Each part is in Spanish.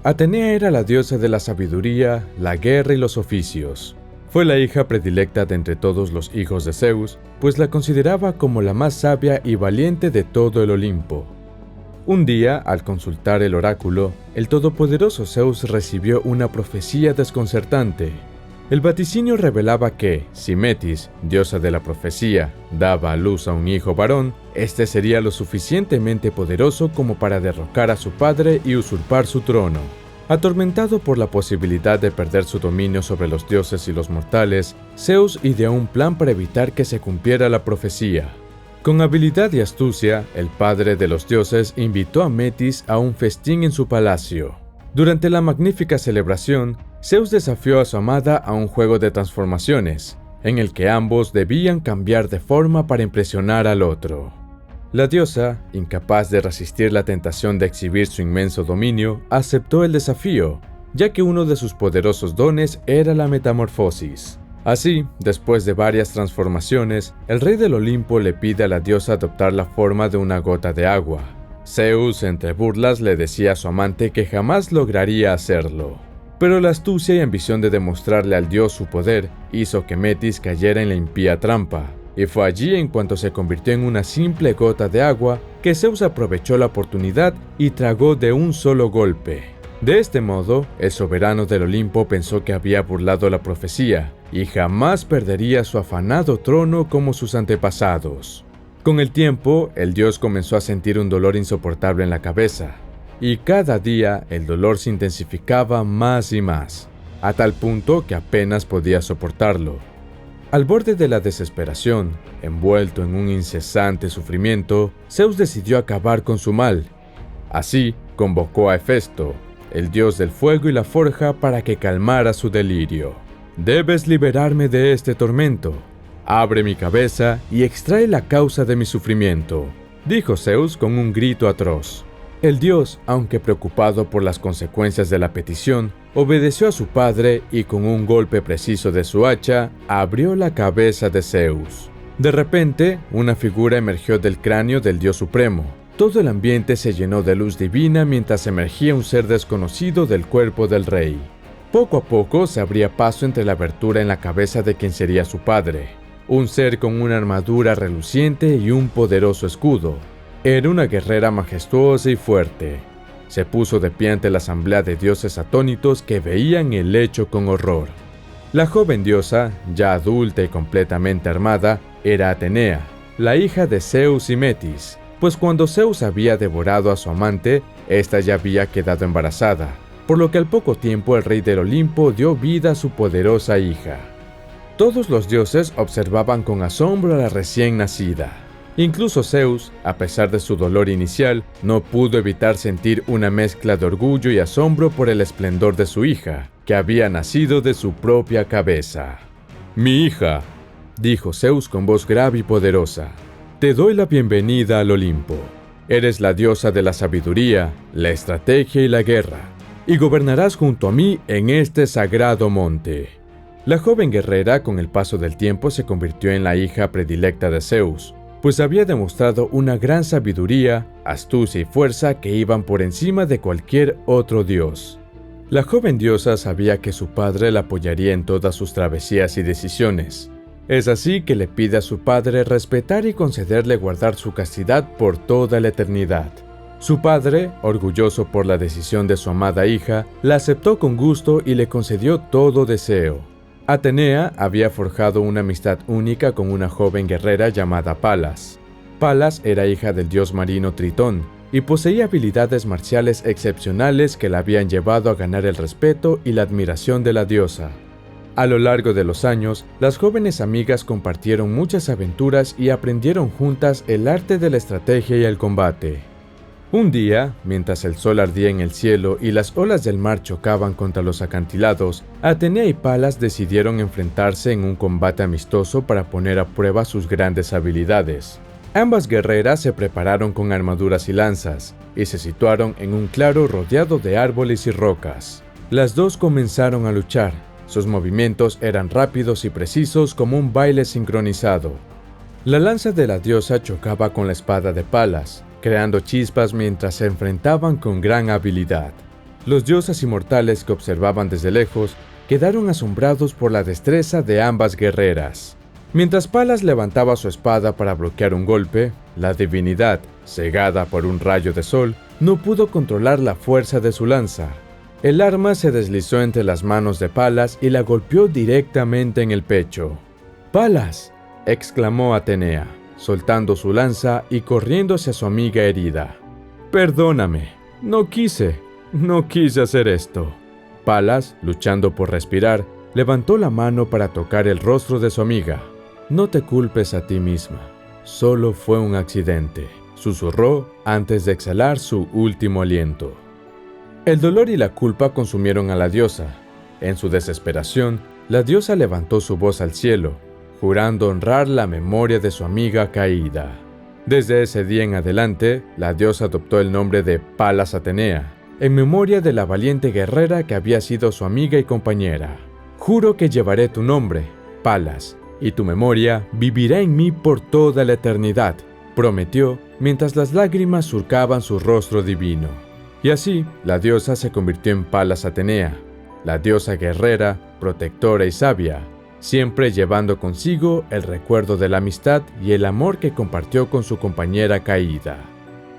Atenea era la diosa de la sabiduría, la guerra y los oficios. Fue la hija predilecta de entre todos los hijos de Zeus, pues la consideraba como la más sabia y valiente de todo el Olimpo. Un día, al consultar el oráculo, el todopoderoso Zeus recibió una profecía desconcertante. El vaticinio revelaba que, si Metis, diosa de la profecía, daba a luz a un hijo varón, este sería lo suficientemente poderoso como para derrocar a su padre y usurpar su trono. Atormentado por la posibilidad de perder su dominio sobre los dioses y los mortales, Zeus ideó un plan para evitar que se cumpliera la profecía. Con habilidad y astucia, el padre de los dioses invitó a Metis a un festín en su palacio. Durante la magnífica celebración, Zeus desafió a su amada a un juego de transformaciones, en el que ambos debían cambiar de forma para impresionar al otro. La diosa, incapaz de resistir la tentación de exhibir su inmenso dominio, aceptó el desafío, ya que uno de sus poderosos dones era la metamorfosis. Así, después de varias transformaciones, el rey del Olimpo le pide a la diosa adoptar la forma de una gota de agua. Zeus, entre burlas, le decía a su amante que jamás lograría hacerlo. Pero la astucia y ambición de demostrarle al dios su poder hizo que Metis cayera en la impía trampa. Y fue allí, en cuanto se convirtió en una simple gota de agua, que Zeus aprovechó la oportunidad y tragó de un solo golpe. De este modo, el soberano del Olimpo pensó que había burlado la profecía y jamás perdería su afanado trono como sus antepasados. Con el tiempo, el dios comenzó a sentir un dolor insoportable en la cabeza, y cada día el dolor se intensificaba más y más, a tal punto que apenas podía soportarlo. Al borde de la desesperación, envuelto en un incesante sufrimiento, Zeus decidió acabar con su mal. Así, convocó a Hefesto, el dios del fuego y la forja, para que calmara su delirio. «Debes liberarme de este tormento. Abre mi cabeza y extrae la causa de mi sufrimiento», dijo Zeus con un grito atroz. El dios, aunque preocupado por las consecuencias de la petición, obedeció a su padre y con un golpe preciso de su hacha, abrió la cabeza de Zeus. De repente, una figura emergió del cráneo del dios supremo. Todo el ambiente se llenó de luz divina mientras emergía un ser desconocido del cuerpo del rey. Poco a poco se abría paso entre la abertura en la cabeza de quien sería su padre. Un ser con una armadura reluciente y un poderoso escudo. Era una guerrera majestuosa y fuerte. Se puso de pie ante la asamblea de dioses atónitos que veían el hecho con horror. La joven diosa, ya adulta y completamente armada, era Atenea, la hija de Zeus y Metis, pues cuando Zeus había devorado a su amante, ésta ya había quedado embarazada, por lo que al poco tiempo el rey del Olimpo dio vida a su poderosa hija. Todos los dioses observaban con asombro a la recién nacida. Incluso Zeus, a pesar de su dolor inicial, no pudo evitar sentir una mezcla de orgullo y asombro por el esplendor de su hija, que había nacido de su propia cabeza. «Mi hija», dijo Zeus con voz grave y poderosa, «te doy la bienvenida al Olimpo. Eres la diosa de la sabiduría, la estrategia y la guerra, y gobernarás junto a mí en este sagrado monte». La joven guerrera, con el paso del tiempo, se convirtió en la hija predilecta de Zeus, pues había demostrado una gran sabiduría, astucia y fuerza que iban por encima de cualquier otro dios. La joven diosa sabía que su padre la apoyaría en todas sus travesías y decisiones. Es así que le pide a su padre respetar y concederle guardar su castidad por toda la eternidad. Su padre, orgulloso por la decisión de su amada hija, la aceptó con gusto y le concedió todo deseo. Atenea había forjado una amistad única con una joven guerrera llamada Palas. Palas era hija del dios marino Tritón y poseía habilidades marciales excepcionales que la habían llevado a ganar el respeto y la admiración de la diosa. A lo largo de los años, las jóvenes amigas compartieron muchas aventuras y aprendieron juntas el arte de la estrategia y el combate. Un día, mientras el sol ardía en el cielo y las olas del mar chocaban contra los acantilados, Atenea y Palas decidieron enfrentarse en un combate amistoso para poner a prueba sus grandes habilidades. Ambas guerreras se prepararon con armaduras y lanzas, y se situaron en un claro rodeado de árboles y rocas. Las dos comenzaron a luchar. Sus movimientos eran rápidos y precisos como un baile sincronizado. La lanza de la diosa chocaba con la espada de Palas, creando chispas mientras se enfrentaban con gran habilidad. Los dioses inmortales que observaban desde lejos quedaron asombrados por la destreza de ambas guerreras. Mientras Palas levantaba su espada para bloquear un golpe, la divinidad, cegada por un rayo de sol, no pudo controlar la fuerza de su lanza. El arma se deslizó entre las manos de Palas y la golpeó directamente en el pecho. ¡Palas!, exclamó Atenea, soltando su lanza y corriendo hacia su amiga herida. «Perdóname, no quise hacer esto». Palas, luchando por respirar, levantó la mano para tocar el rostro de su amiga. «No te culpes a ti misma, solo fue un accidente», susurró antes de exhalar su último aliento. El dolor y la culpa consumieron a la diosa. En su desesperación, la diosa levantó su voz al cielo, jurando honrar la memoria de su amiga caída. Desde ese día en adelante, la diosa adoptó el nombre de Palas Atenea, en memoria de la valiente guerrera que había sido su amiga y compañera. «Juro que llevaré tu nombre, Palas, y tu memoria vivirá en mí por toda la eternidad», prometió mientras las lágrimas surcaban su rostro divino. Y así, la diosa se convirtió en Palas Atenea, la diosa guerrera, protectora y sabia, siempre llevando consigo el recuerdo de la amistad y el amor que compartió con su compañera caída.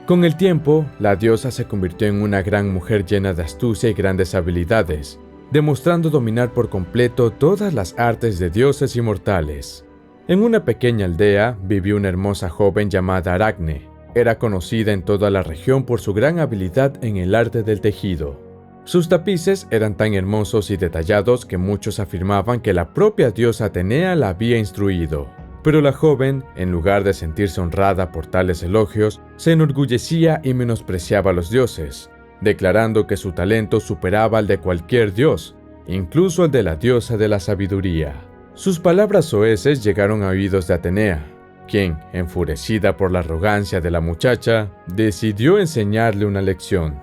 Con el tiempo, la diosa se convirtió en una gran mujer llena de astucia y grandes habilidades, demostrando dominar por completo todas las artes de dioses inmortales. En una pequeña aldea vivió una hermosa joven llamada Aracne. Era conocida en toda la región por su gran habilidad en el arte del tejido. Sus tapices eran tan hermosos y detallados que muchos afirmaban que la propia diosa Atenea la había instruido. Pero la joven, en lugar de sentirse honrada por tales elogios, se enorgullecía y menospreciaba a los dioses, declarando que su talento superaba al de cualquier dios, incluso al de la diosa de la sabiduría. Sus palabras soeces llegaron a oídos de Atenea, quien, enfurecida por la arrogancia de la muchacha, decidió enseñarle una lección.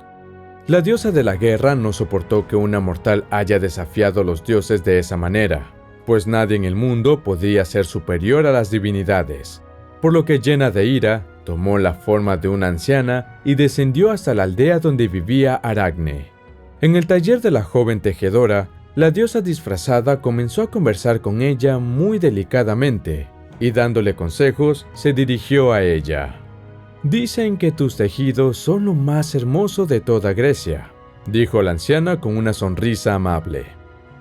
La diosa de la guerra no soportó que una mortal haya desafiado a los dioses de esa manera, pues nadie en el mundo podía ser superior a las divinidades, por lo que llena de ira, tomó la forma de una anciana y descendió hasta la aldea donde vivía Aracne. En el taller de la joven tejedora, la diosa disfrazada comenzó a conversar con ella muy delicadamente, y dándole consejos, se dirigió a ella. «Dicen que tus tejidos son lo más hermoso de toda Grecia», dijo la anciana con una sonrisa amable.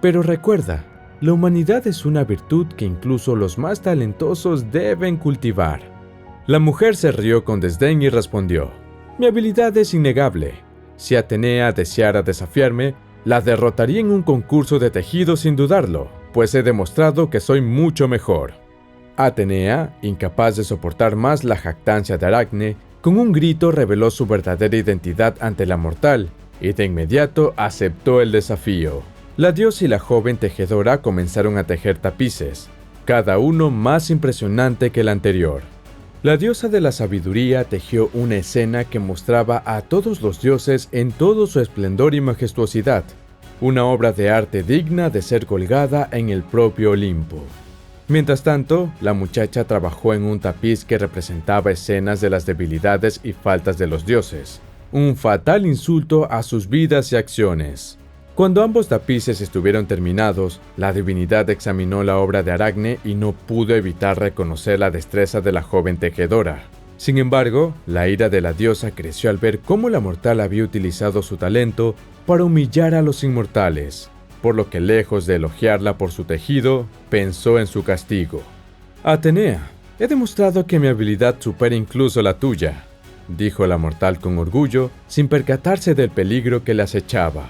«Pero recuerda, la humanidad es una virtud que incluso los más talentosos deben cultivar». La mujer se rió con desdén y respondió: «Mi habilidad es innegable. Si Atenea deseara desafiarme, la derrotaría en un concurso de tejido sin dudarlo, pues he demostrado que soy mucho mejor». Atenea, incapaz de soportar más la jactancia de Aracne, con un grito reveló su verdadera identidad ante la mortal, y de inmediato aceptó el desafío. La diosa y la joven tejedora comenzaron a tejer tapices, cada uno más impresionante que el anterior. La diosa de la sabiduría tejió una escena que mostraba a todos los dioses en todo su esplendor y majestuosidad, una obra de arte digna de ser colgada en el propio Olimpo. Mientras tanto, la muchacha trabajó en un tapiz que representaba escenas de las debilidades y faltas de los dioses, un fatal insulto a sus vidas y acciones. Cuando ambos tapices estuvieron terminados, la divinidad examinó la obra de Aracne y no pudo evitar reconocer la destreza de la joven tejedora. Sin embargo, la ira de la diosa creció al ver cómo la mortal había utilizado su talento para humillar a los inmortales, por lo que lejos de elogiarla por su tejido, pensó en su castigo. «Atenea, he demostrado que mi habilidad supera incluso la tuya», dijo la mortal con orgullo, sin percatarse del peligro que le acechaba.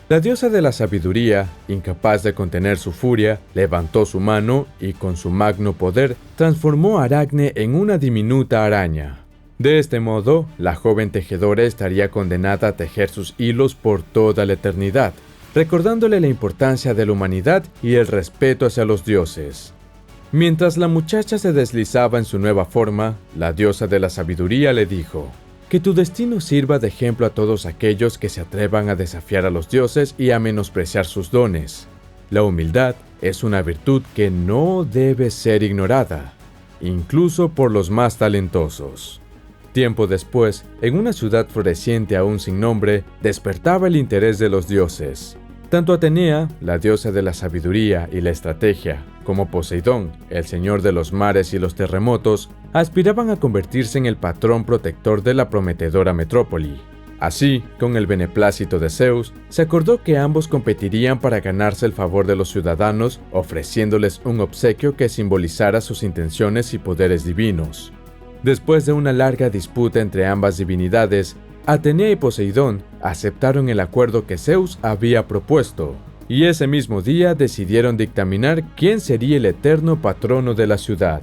La diosa de la sabiduría, incapaz de contener su furia, levantó su mano y con su magno poder transformó a Aracne en una diminuta araña. De este modo, la joven tejedora estaría condenada a tejer sus hilos por toda la eternidad, recordándole la importancia de la humanidad y el respeto hacia los dioses. Mientras la muchacha se deslizaba en su nueva forma, la diosa de la sabiduría le dijo: «Que tu destino sirva de ejemplo a todos aquellos que se atrevan a desafiar a los dioses y a menospreciar sus dones. La humildad es una virtud que no debe ser ignorada, incluso por los más talentosos». Tiempo después, en una ciudad floreciente aún sin nombre, despertaba el interés de los dioses. Tanto Atenea, la diosa de la sabiduría y la estrategia, como Poseidón, el señor de los mares y los terremotos, aspiraban a convertirse en el patrón protector de la prometedora metrópoli. Así, con el beneplácito de Zeus, se acordó que ambos competirían para ganarse el favor de los ciudadanos, ofreciéndoles un obsequio que simbolizara sus intenciones y poderes divinos. Después de una larga disputa entre ambas divinidades, Atenea y Poseidón aceptaron el acuerdo que Zeus había propuesto, y ese mismo día decidieron dictaminar quién sería el eterno patrono de la ciudad.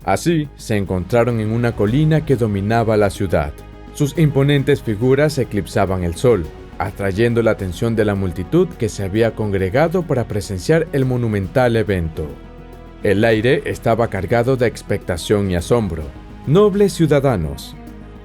Así, se encontraron en una colina que dominaba la ciudad. Sus imponentes figuras eclipsaban el sol, atrayendo la atención de la multitud que se había congregado para presenciar el monumental evento. El aire estaba cargado de expectación y asombro. Nobles ciudadanos,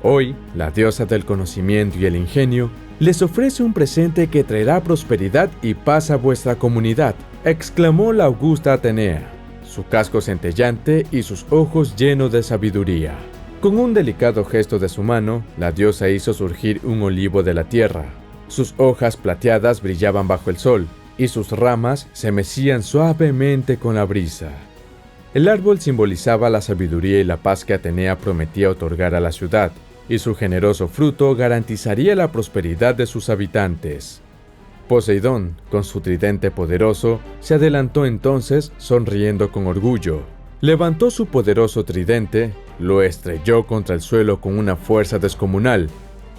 hoy, la diosa del conocimiento y el ingenio les ofrece un presente que traerá prosperidad y paz a vuestra comunidad, exclamó la augusta Atenea, su casco centellante y sus ojos llenos de sabiduría. Con un delicado gesto de su mano, la diosa hizo surgir un olivo de la tierra. Sus hojas plateadas brillaban bajo el sol, y sus ramas se mecían suavemente con la brisa. El árbol simbolizaba la sabiduría y la paz que Atenea prometía otorgar a la ciudad, y su generoso fruto garantizaría la prosperidad de sus habitantes. Poseidón, con su tridente poderoso, se adelantó entonces, sonriendo con orgullo. Levantó su poderoso tridente, lo estrelló contra el suelo con una fuerza descomunal,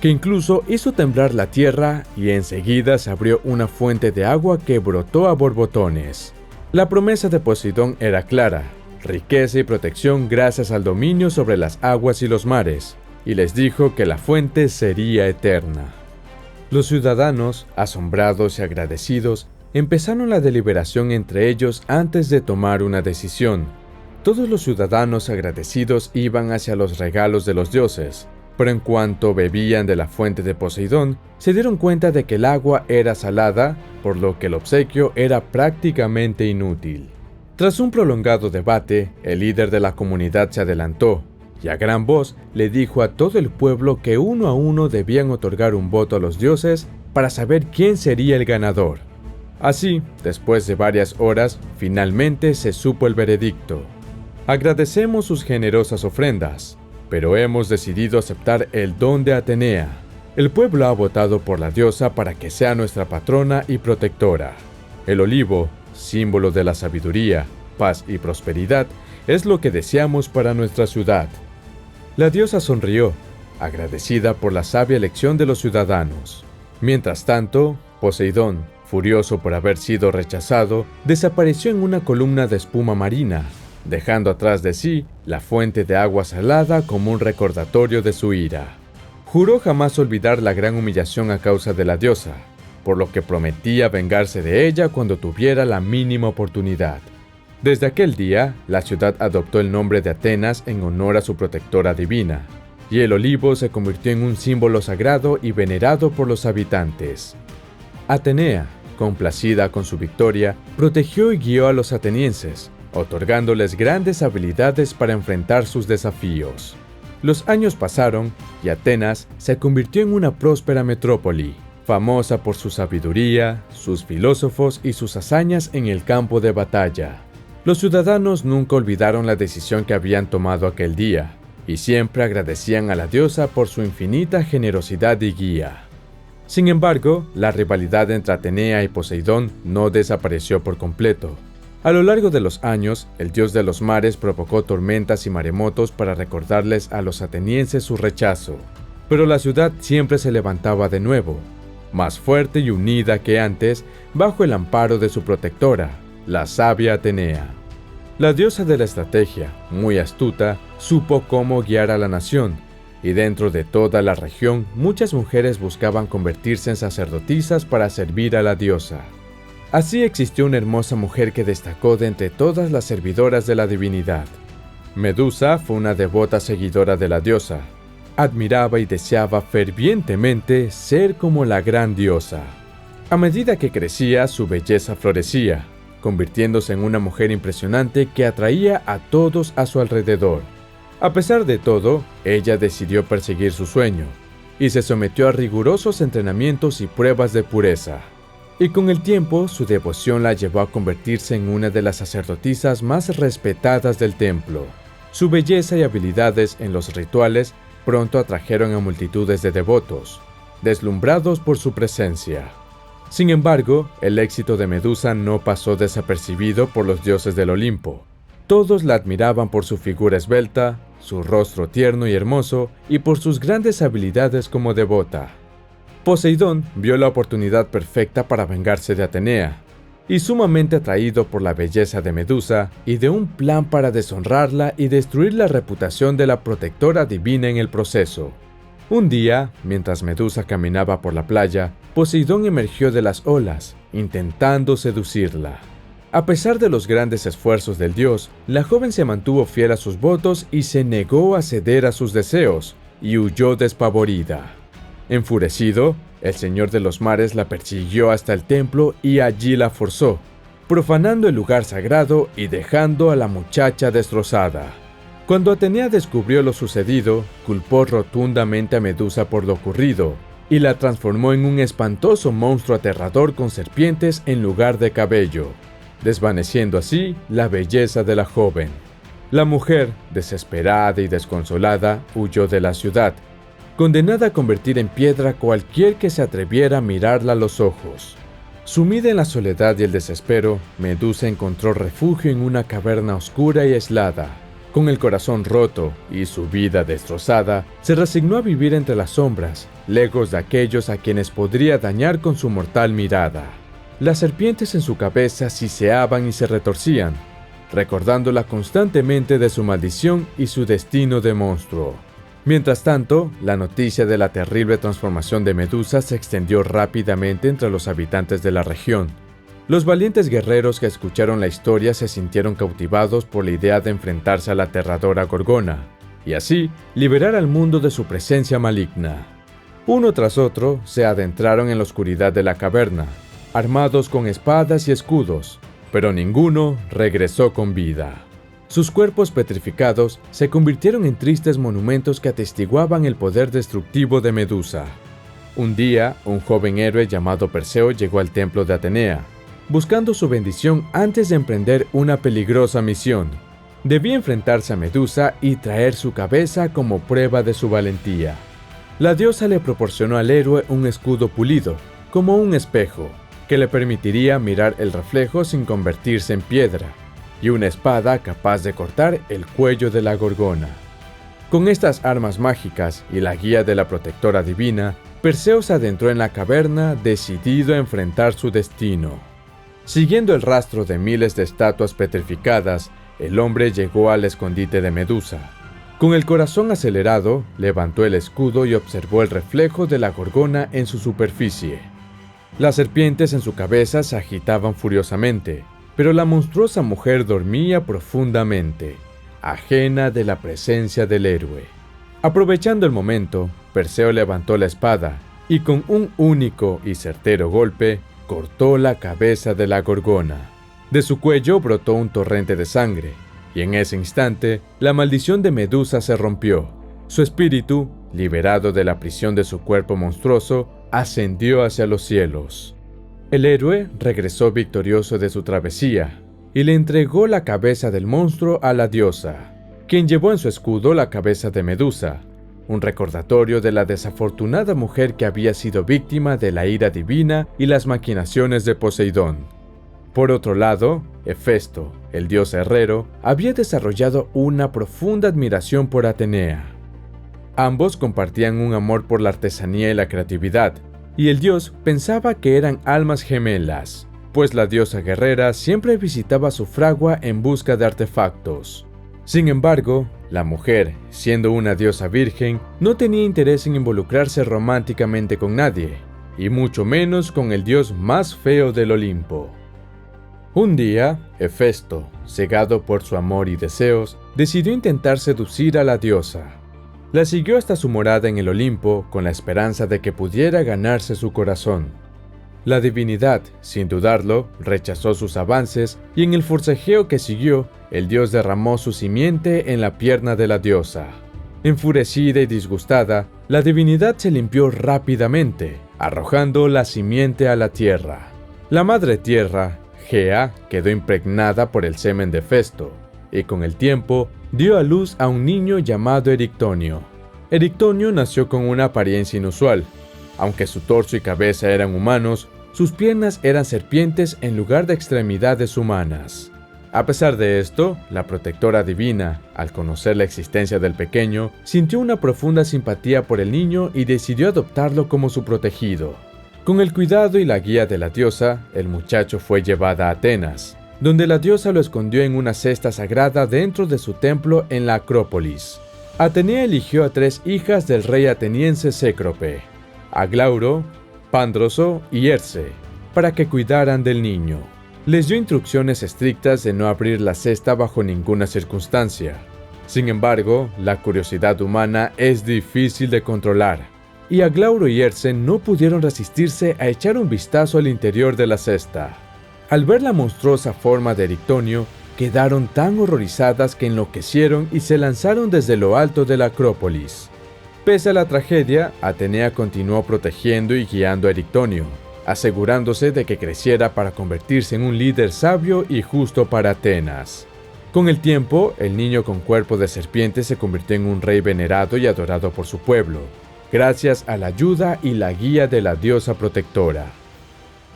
que incluso hizo temblar la tierra y enseguida se abrió una fuente de agua que brotó a borbotones. La promesa de Poseidón era clara, riqueza y protección gracias al dominio sobre las aguas y los mares, y les dijo que la fuente sería eterna. Los ciudadanos, asombrados y agradecidos, empezaron la deliberación entre ellos antes de tomar una decisión. Todos los ciudadanos agradecidos iban hacia los regalos de los dioses, pero en cuanto bebían de la fuente de Poseidón, se dieron cuenta de que el agua era salada, por lo que el obsequio era prácticamente inútil. Tras un prolongado debate, el líder de la comunidad se adelantó y a gran voz le dijo a todo el pueblo que uno a uno debían otorgar un voto a los dioses para saber quién sería el ganador. Así, después de varias horas, finalmente se supo el veredicto. Agradecemos sus generosas ofrendas, pero hemos decidido aceptar el don de Atenea. El pueblo ha votado por la diosa para que sea nuestra patrona y protectora. El olivo, símbolo de la sabiduría, paz y prosperidad, es lo que deseamos para nuestra ciudad. La diosa sonrió, agradecida por la sabia elección de los ciudadanos. Mientras tanto, Poseidón, furioso por haber sido rechazado, desapareció en una columna de espuma marina, dejando atrás de sí la fuente de agua salada como un recordatorio de su ira. Juró jamás olvidar la gran humillación a causa de la diosa, por lo que prometía vengarse de ella cuando tuviera la mínima oportunidad. Desde aquel día, la ciudad adoptó el nombre de Atenas en honor a su protectora divina, y el olivo se convirtió en un símbolo sagrado y venerado por los habitantes. Atenea, complacida con su victoria, protegió y guió a los atenienses, otorgándoles grandes habilidades para enfrentar sus desafíos. Los años pasaron y Atenas se convirtió en una próspera metrópoli, famosa por su sabiduría, sus filósofos y sus hazañas en el campo de batalla. Los ciudadanos nunca olvidaron la decisión que habían tomado aquel día, y siempre agradecían a la diosa por su infinita generosidad y guía. Sin embargo, la rivalidad entre Atenea y Poseidón no desapareció por completo. A lo largo de los años, el dios de los mares provocó tormentas y maremotos para recordarles a los atenienses su rechazo. Pero la ciudad siempre se levantaba de nuevo, más fuerte y unida que antes, bajo el amparo de su protectora, la sabia Atenea. La diosa de la estrategia, muy astuta, supo cómo guiar a la nación, y dentro de toda la región muchas mujeres buscaban convertirse en sacerdotisas para servir a la diosa. Así existió una hermosa mujer que destacó de entre todas las servidoras de la divinidad. Medusa fue una devota seguidora de la diosa. Admiraba y deseaba fervientemente ser como la gran diosa. A medida que crecía, su belleza florecía, convirtiéndose en una mujer impresionante que atraía a todos a su alrededor. A pesar de todo, ella decidió perseguir su sueño y se sometió a rigurosos entrenamientos y pruebas de pureza. Y con el tiempo, su devoción la llevó a convertirse en una de las sacerdotisas más respetadas del templo. Su belleza y habilidades en los rituales pronto atrajeron a multitudes de devotos, deslumbrados por su presencia. Sin embargo, el éxito de Medusa no pasó desapercibido por los dioses del Olimpo. Todos la admiraban por su figura esbelta, su rostro tierno y hermoso, y por sus grandes habilidades como devota. Poseidón vio la oportunidad perfecta para vengarse de Atenea, y sumamente atraído por la belleza de Medusa y de un plan para deshonrarla y destruir la reputación de la protectora divina en el proceso. Un día, mientras Medusa caminaba por la playa, Poseidón emergió de las olas, intentando seducirla. A pesar de los grandes esfuerzos del dios, la joven se mantuvo fiel a sus votos y se negó a ceder a sus deseos, y huyó despavorida. Enfurecido, el señor de los mares la persiguió hasta el templo y allí la forzó, profanando el lugar sagrado y dejando a la muchacha destrozada. Cuando Atenea descubrió lo sucedido, culpó rotundamente a Medusa por lo ocurrido y la transformó en un espantoso monstruo aterrador con serpientes en lugar de cabello, desvaneciendo así la belleza de la joven. La mujer, desesperada y desconsolada, huyó de la ciudad, condenada a convertir en piedra cualquier que se atreviera a mirarla a los ojos. Sumida en la soledad y el desespero, Medusa encontró refugio en una caverna oscura y aislada. Con el corazón roto y su vida destrozada, se resignó a vivir entre las sombras, lejos de aquellos a quienes podría dañar con su mortal mirada. Las serpientes en su cabeza siseaban y se retorcían, recordándola constantemente de su maldición y su destino de monstruo. Mientras tanto, la noticia de la terrible transformación de Medusa se extendió rápidamente entre los habitantes de la región. Los valientes guerreros que escucharon la historia se sintieron cautivados por la idea de enfrentarse a la aterradora Gorgona, y así liberar al mundo de su presencia maligna. Uno tras otro se adentraron en la oscuridad de la caverna, armados con espadas y escudos, pero ninguno regresó con vida. Sus cuerpos petrificados se convirtieron en tristes monumentos que atestiguaban el poder destructivo de Medusa. Un día, un joven héroe llamado Perseo llegó al templo de Atenea, buscando su bendición antes de emprender una peligrosa misión. Debía enfrentarse a Medusa y traer su cabeza como prueba de su valentía. La diosa le proporcionó al héroe un escudo pulido, como un espejo, que le permitiría mirar el reflejo sin convertirse en piedra, y una espada capaz de cortar el cuello de la Gorgona. Con estas armas mágicas y la guía de la protectora divina, Perseo se adentró en la caverna decidido a enfrentar su destino. Siguiendo el rastro de miles de estatuas petrificadas, el hombre llegó al escondite de Medusa. Con el corazón acelerado, levantó el escudo y observó el reflejo de la Gorgona en su superficie. Las serpientes en su cabeza se agitaban furiosamente, pero la monstruosa mujer dormía profundamente, ajena de la presencia del héroe. Aprovechando el momento, Perseo levantó la espada y con un único y certero golpe, cortó la cabeza de la Gorgona. De su cuello brotó un torrente de sangre, y en ese instante, la maldición de Medusa se rompió. Su espíritu, liberado de la prisión de su cuerpo monstruoso, ascendió hacia los cielos. El héroe regresó victorioso de su travesía y le entregó la cabeza del monstruo a la diosa, quien llevó en su escudo la cabeza de Medusa, un recordatorio de la desafortunada mujer que había sido víctima de la ira divina y las maquinaciones de Poseidón. Por otro lado, Hefesto, el dios herrero, había desarrollado una profunda admiración por Atenea. Ambos compartían un amor por la artesanía y la creatividad, y el dios pensaba que eran almas gemelas, pues la diosa guerrera siempre visitaba su fragua en busca de artefactos. Sin embargo, la mujer, siendo una diosa virgen, no tenía interés en involucrarse románticamente con nadie, y mucho menos con el dios más feo del Olimpo. Un día, Hefesto, cegado por su amor y deseos, decidió intentar seducir a la diosa. La siguió hasta su morada en el Olimpo con la esperanza de que pudiera ganarse su corazón. La divinidad, sin dudarlo, rechazó sus avances y en el forcejeo que siguió, el dios derramó su simiente en la pierna de la diosa. Enfurecida y disgustada, la divinidad se limpió rápidamente, arrojando la simiente a la tierra. La madre tierra, Gea, quedó impregnada por el semen de Festo, y con el tiempo dio a luz a un niño llamado Erictonio. Erictonio nació con una apariencia inusual. Aunque su torso y cabeza eran humanos, sus piernas eran serpientes en lugar de extremidades humanas. A pesar de esto, la protectora divina, al conocer la existencia del pequeño, sintió una profunda simpatía por el niño y decidió adoptarlo como su protegido. Con el cuidado y la guía de la diosa, el muchacho fue llevado a Atenas, donde la diosa lo escondió en una cesta sagrada dentro de su templo en la Acrópolis. Atenea eligió a 3 hijas del rey ateniense Cécrope, Aglauro, Pándroso y Herce, para que cuidaran del niño. Les dio instrucciones estrictas de no abrir la cesta bajo ninguna circunstancia. Sin embargo, la curiosidad humana es difícil de controlar, y Aglauro y Herce no pudieron resistirse a echar un vistazo al interior de la cesta. Al ver la monstruosa forma de Erictonio, quedaron tan horrorizadas que enloquecieron y se lanzaron desde lo alto de la Acrópolis. Pese a la tragedia, Atenea continuó protegiendo y guiando a Erictonio, asegurándose de que creciera para convertirse en un líder sabio y justo para Atenas. Con el tiempo, el niño con cuerpo de serpiente se convirtió en un rey venerado y adorado por su pueblo, gracias a la ayuda y la guía de la diosa protectora.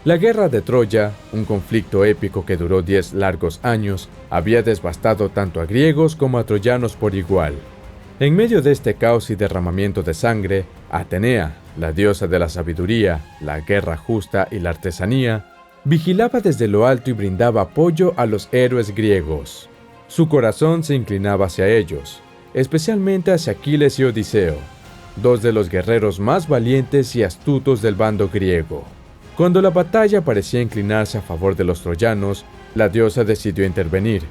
La guerra de Troya, un conflicto épico que duró 10 largos años, había devastado tanto a griegos como a troyanos por igual. En medio de este caos y derramamiento de sangre, Atenea, la diosa de la sabiduría, la guerra justa y la artesanía, vigilaba desde lo alto y brindaba apoyo a los héroes griegos. Su corazón se inclinaba hacia ellos, especialmente hacia Aquiles y Odiseo, 2 de los guerreros más valientes y astutos del bando griego. Cuando la batalla parecía inclinarse a favor de los troyanos, la diosa decidió intervenir.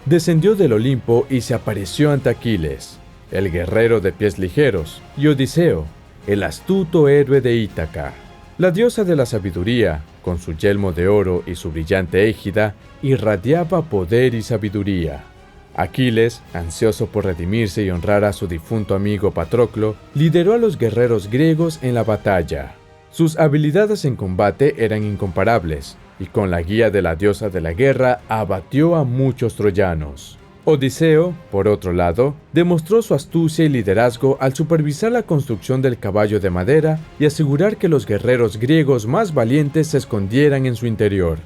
Descendió del Olimpo y se apareció ante Aquiles, el guerrero de pies ligeros, y Odiseo, el astuto héroe de Ítaca. La diosa de la sabiduría, con su yelmo de oro y su brillante égida, irradiaba poder y sabiduría. Aquiles, ansioso por redimirse y honrar a su difunto amigo Patroclo, lideró a los guerreros griegos en la batalla. Sus habilidades en combate eran incomparables, y con la guía de la diosa de la guerra abatió a muchos troyanos. Odiseo, por otro lado, demostró su astucia y liderazgo al supervisar la construcción del caballo de madera y asegurar que los guerreros griegos más valientes se escondieran en su interior.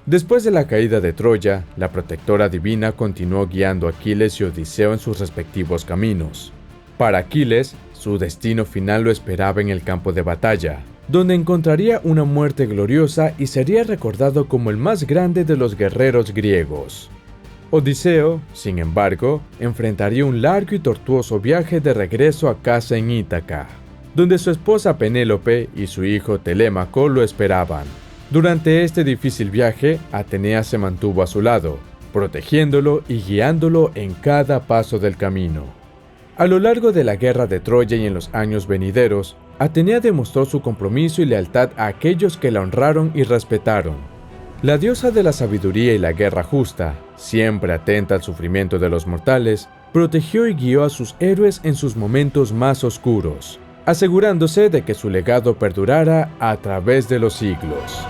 Después de la caída de Troya, la protectora divina continuó guiando a Aquiles y Odiseo en sus respectivos caminos. Para Aquiles, su destino final lo esperaba en el campo de batalla, donde encontraría una muerte gloriosa y sería recordado como el más grande de los guerreros griegos. Odiseo, sin embargo, enfrentaría un largo y tortuoso viaje de regreso a casa en Ítaca, donde su esposa Penélope y su hijo Telémaco lo esperaban. Durante este difícil viaje, Atenea se mantuvo a su lado, protegiéndolo y guiándolo en cada paso del camino. A lo largo de la guerra de Troya y en los años venideros, Atenea demostró su compromiso y lealtad a aquellos que la honraron y respetaron. La diosa de la sabiduría y la guerra justa, siempre atenta al sufrimiento de los mortales, protegió y guió a sus héroes en sus momentos más oscuros, asegurándose de que su legado perdurara a través de los siglos.